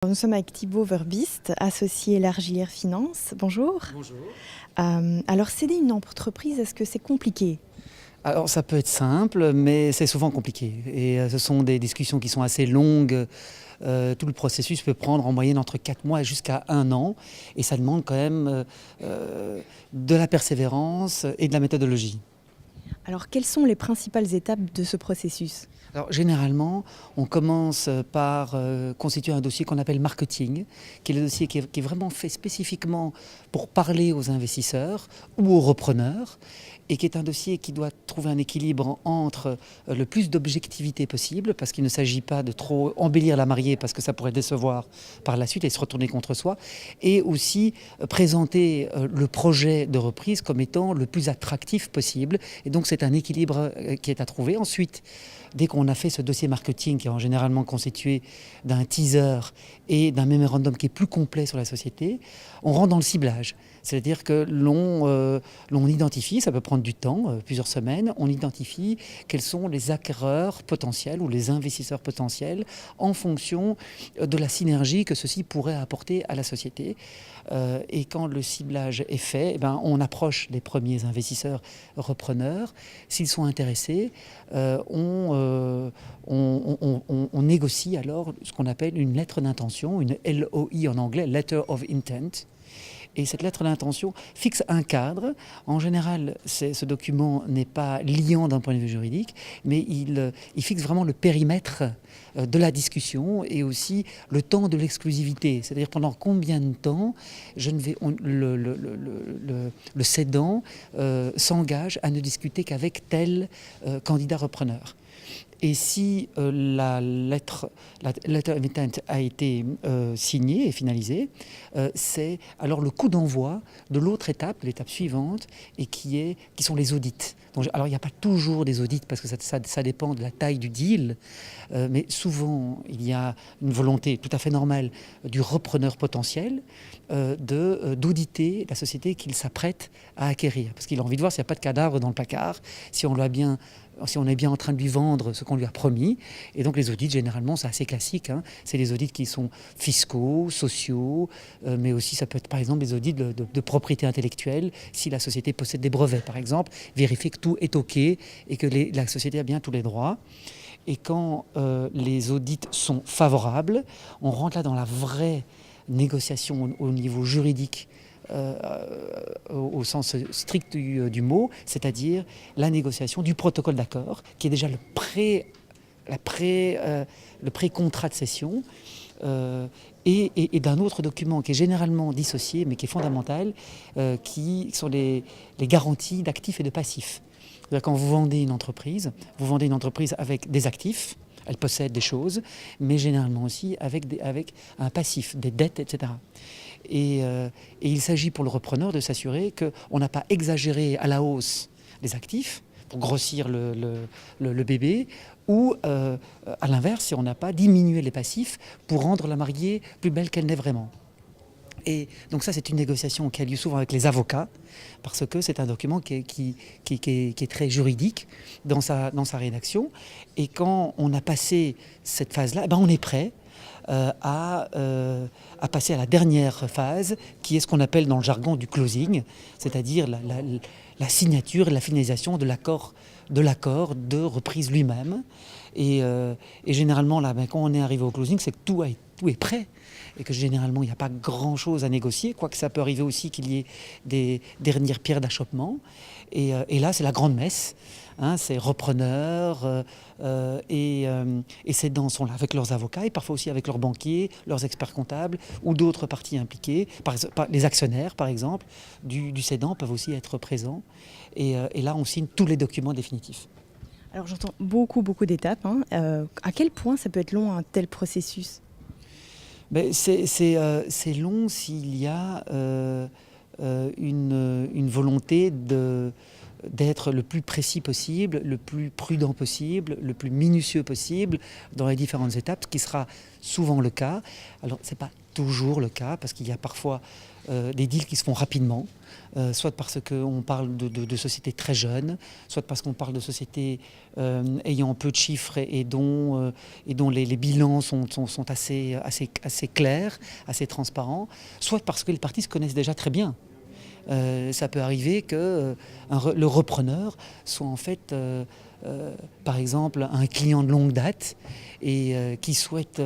Nous sommes avec Thibaut Verbist, associé Largilière Finance. Bonjour. Bonjour. Alors, céder une entreprise, est-ce que c'est compliqué? Alors ça peut être simple, mais c'est souvent compliqué. Et ce sont des discussions qui sont assez longues. Tout le processus peut prendre en moyenne entre 4 mois et jusqu'à 1 an. Et ça demande quand même de la persévérance et de la méthodologie. Alors, quelles sont les principales étapes de ce processus? Alors, généralement, on commence par constituer un dossier qu'on appelle marketing, qui est le dossier qui est vraiment fait spécifiquement pour parler aux investisseurs ou aux repreneurs, et qui est un dossier qui doit trouver un équilibre entre le plus d'objectivité possible, parce qu'il ne s'agit pas de trop embellir la mariée, parce que ça pourrait décevoir par la suite et se retourner contre soi, et aussi présenter le projet de reprise comme étant le plus attractif possible. Et donc c'est un équilibre qui est à trouver. Ensuite, dès qu'on a fait ce dossier marketing qui est généralement constitué d'un teaser et d'un mémorandum qui est plus complet sur la société, on rentre dans le ciblage. C'est-à-dire que l'on identifie, ça peut prendre du temps, plusieurs semaines, on identifie quels sont les acquéreurs potentiels ou les investisseurs potentiels en fonction de la synergie que ceci pourrait apporter à la société. Et quand le ciblage est fait, on approche les premiers investisseurs repreneurs. S'ils sont intéressés, on négocie alors ce qu'on appelle une lettre d'intention, une LOI en anglais, Letter of Intent. Et cette lettre d'intention fixe un cadre. En général, ce document n'est pas liant d'un point de vue juridique, mais il fixe vraiment le périmètre de la discussion et aussi le temps de l'exclusivité. C'est-à-dire pendant combien de temps le cédant s'engage à ne discuter qu'avec tel candidat repreneur. Et si la letter of intent a été signée et finalisée, c'est alors le coup d'envoi de l'autre étape, l'étape suivante, et qui sont les audits. Donc, alors il n'y a pas toujours des audits parce que ça dépend de la taille du deal, mais souvent il y a une volonté tout à fait normale du repreneur potentiel d'auditer la société qu'il s'apprête à acquérir. Parce qu'il a envie de voir s'il n'y a pas de cadavre dans le placard, si on est bien en train de lui vendre ce qu'on lui a promis. Et donc les audits, généralement, c'est assez classique. C'est des audits qui sont fiscaux, sociaux, mais aussi ça peut être par exemple des audits de propriété intellectuelle. Si la société possède des brevets, par exemple, vérifier que tout est OK et que la société a bien tous les droits. Et quand les audits sont favorables, on rentre là dans la vraie négociation au niveau juridique, au sens strict du mot, c'est-à-dire la négociation du protocole d'accord, qui est déjà le pré-contrat de cession, et d'un autre document qui est généralement dissocié, mais qui est fondamental, qui sont les garanties d'actifs et de passifs. C'est-à-dire quand vous vendez une entreprise avec des actifs, elle possède des choses, mais généralement aussi avec un passif, des dettes, etc. Et il s'agit pour le repreneur de s'assurer qu'on n'a pas exagéré à la hausse les actifs pour grossir le bébé, ou à l'inverse, si on n'a pas diminué les passifs pour rendre la mariée plus belle qu'elle n'est vraiment. Et donc ça, c'est une négociation qui a lieu souvent avec les avocats, parce que c'est un document qui est très juridique dans sa rédaction. Et quand on a passé cette phase-là, on est prêt à passer à la dernière phase, qui est ce qu'on appelle dans le jargon du closing, c'est-à-dire la signature et la finalisation de l'accord de reprise lui-même. Et généralement, là, quand on est arrivé au closing, c'est que tout est prêt. Et que généralement, il n'y a pas grand-chose à négocier, quoique ça peut arriver aussi qu'il y ait des dernières pierres d'achoppement. Et là, c'est la grande messe. C'est repreneurs et cédants sont là avec leurs avocats et parfois aussi avec leurs banquiers, leurs experts comptables ou d'autres parties impliquées. Les actionnaires, par exemple, du cédant peuvent aussi être présents. Et là, on signe tous les documents définitifs. Alors, j'entends beaucoup d'étapes. À quel point ça peut être long, un tel processus? C'est long s'il y a une volonté d'être le plus précis possible, le plus prudent possible, le plus minutieux possible dans les différentes étapes, ce qui sera souvent le cas. Alors, ce n'est pas toujours le cas, parce qu'il y a parfois des deals qui se font rapidement, soit parce qu'on parle de sociétés très jeunes, soit parce qu'on parle de sociétés ayant peu de chiffres et dont les bilans sont assez clairs, assez transparents, soit parce que les parties se connaissent déjà très bien. Ça peut arriver que le repreneur soit en fait, par exemple, un client de longue date et qui souhaite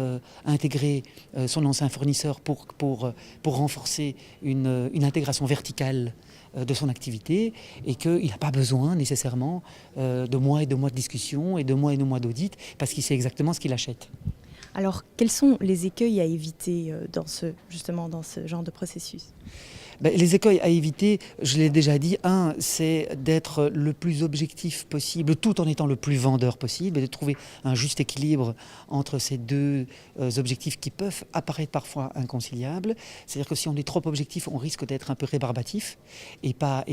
intégrer son ancien fournisseur pour renforcer une intégration verticale de son activité et qu'il n'a pas besoin nécessairement de mois et de mois de discussion et de mois d'audit parce qu'il sait exactement ce qu'il achète. Alors, quels sont les écueils à éviter justement dans ce genre de processus ? Les écueils à éviter, je l'ai déjà dit, c'est d'être le plus objectif possible, tout en étant le plus vendeur possible, et de trouver un juste équilibre entre ces deux objectifs qui peuvent apparaître parfois inconciliables. C'est-à-dire que si on est trop objectif, on risque d'être un peu rébarbatif et pas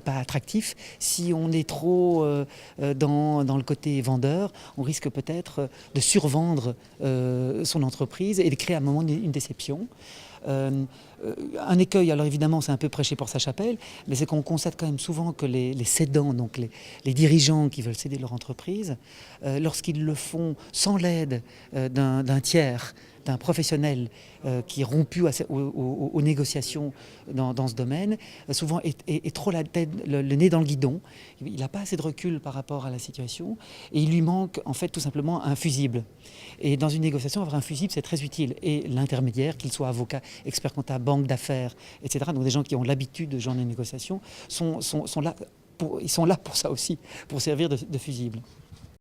attractif. Si on est trop dans le côté vendeur, on risque peut-être de survendre son entreprise et de créer à un moment une déception. Un écueil, alors évidemment c'est un peu prêcher pour sa chapelle, mais c'est qu'on constate quand même souvent que les cédants, donc les dirigeants qui veulent céder leur entreprise, lorsqu'ils le font sans l'aide d'un tiers, d'un professionnel qui est rompu aux négociations dans ce domaine, souvent est trop le nez dans le guidon. Il n'a pas assez de recul par rapport à la situation et il lui manque en fait tout simplement un fusible. Et dans une négociation, avoir un fusible, c'est très utile. Et l'intermédiaire, qu'il soit avocat, expert comptable, banque d'affaires, etc., donc des gens qui ont l'habitude de ce genre de négociation, sont là pour ça aussi, pour servir de fusible.